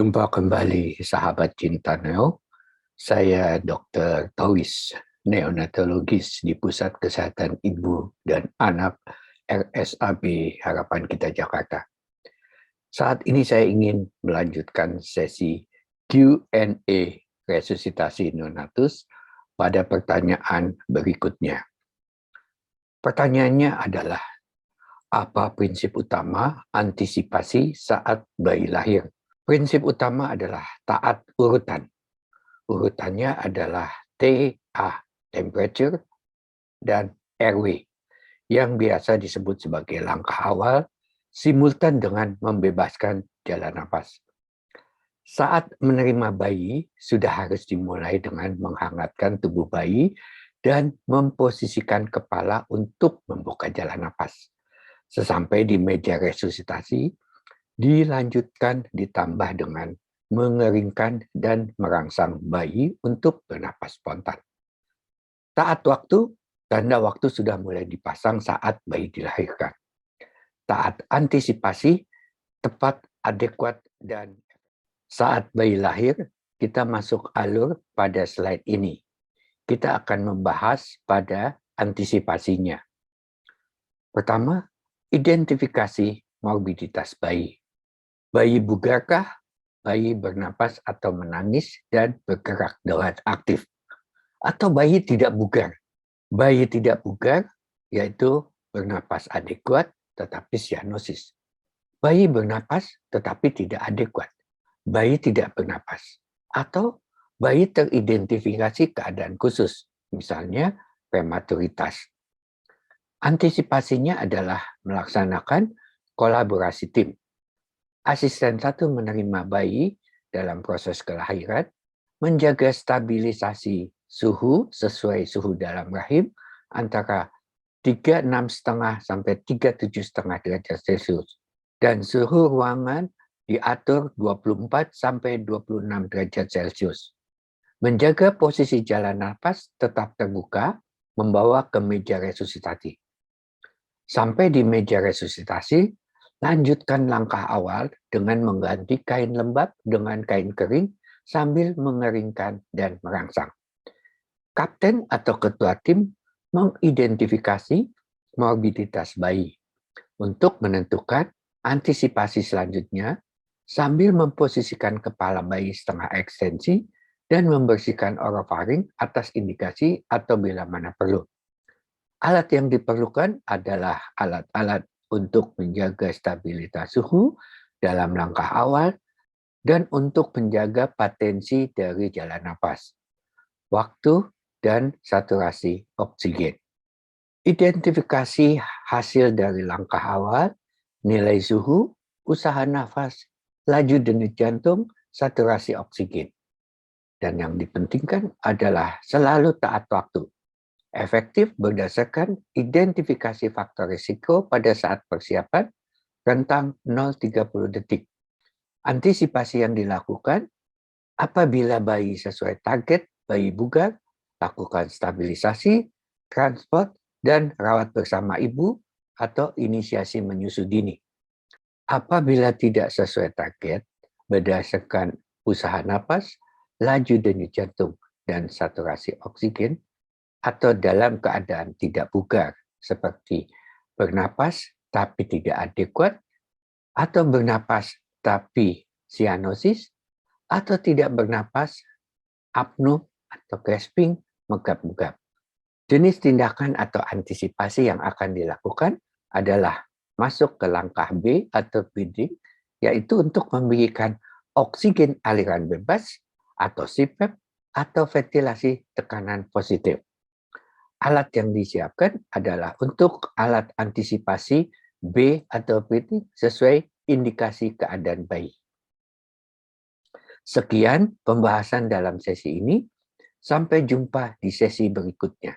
Jumpa kembali sahabat cinta Neo. Saya Dr. Tauis, neonatologis di Pusat Kesehatan Ibu dan Anak RSAB Harapan Kita Jakarta. Saat ini saya ingin melanjutkan sesi Q&A resusitasi neonatus pada pertanyaan berikutnya. Pertanyaannya adalah, apa prinsip utama antisipasi saat bayi lahir? Prinsip utama adalah taat urutan. Urutannya adalah TA, temperature, dan airway, yang biasa disebut sebagai langkah awal, simultan dengan membebaskan jalan nafas. Saat menerima bayi, sudah harus dimulai dengan menghangatkan tubuh bayi dan memposisikan kepala untuk membuka jalan nafas. Sesampai di meja resusitasi, dilanjutkan ditambah dengan mengeringkan dan merangsang bayi untuk bernapas spontan. Taat waktu, tanda waktu sudah mulai dipasang saat bayi dilahirkan. Taat antisipasi, tepat, adekuat, dan saat bayi lahir, kita masuk alur pada slide ini. Kita akan membahas pada antisipasinya. Pertama, identifikasi morbiditas bayi. Bayi bugarkah? Bayi bernapas atau menangis dan bergerak dengan aktif. Atau bayi tidak bugar. Bayi tidak bugar yaitu bernapas adekuat tetapi sianosis. Bayi bernapas tetapi tidak adekuat. Bayi tidak bernapas. Atau bayi teridentifikasi keadaan khusus. Misalnya prematuritas. Antisipasinya adalah melaksanakan kolaborasi tim. Asisten satu menerima bayi dalam proses kelahiran, menjaga stabilisasi suhu sesuai suhu dalam rahim antara 36,5 sampai 37,5 derajat Celcius dan suhu ruangan diatur 24 sampai 26 derajat Celcius. Menjaga posisi jalan nafas tetap terbuka, membawa ke meja resusitasi. Sampai di meja resusitasi, lanjutkan langkah awal dengan mengganti kain lembab dengan kain kering sambil mengeringkan dan merangsang. Kapten atau ketua tim mengidentifikasi morbiditas bayi untuk menentukan antisipasi selanjutnya sambil memposisikan kepala bayi setengah ekstensi dan membersihkan orofaring atas indikasi atau bila mana perlu. Alat yang diperlukan adalah alat-alat untuk menjaga stabilitas suhu dalam langkah awal dan untuk menjaga patensi dari jalan nafas, waktu, dan saturasi oksigen. Identifikasi hasil dari langkah awal, nilai suhu, usaha nafas, laju denyut jantung, saturasi oksigen. Dan yang dipentingkan adalah selalu taat waktu. Efektif berdasarkan identifikasi faktor risiko pada saat persiapan rentang 0-30 detik. Antisipasi yang dilakukan apabila bayi sesuai target, bayi bugar, lakukan stabilisasi, transport, dan rawat bersama ibu atau inisiasi menyusu dini. Apabila tidak sesuai target, berdasarkan usaha napas, laju denyut jantung, dan saturasi oksigen, atau dalam keadaan tidak bugar seperti bernapas tapi tidak adekuat, atau bernapas tapi sianosis, atau tidak bernapas, apnu atau gasping, megap-megap. Jenis tindakan atau antisipasi yang akan dilakukan adalah masuk ke langkah B atau breathing, yaitu untuk memberikan oksigen aliran bebas atau CPAP atau ventilasi tekanan positif. Alat yang disiapkan adalah untuk alat antisipasi B atau breathing sesuai indikasi keadaan bayi. Sekian pembahasan dalam sesi ini. Sampai jumpa di sesi berikutnya.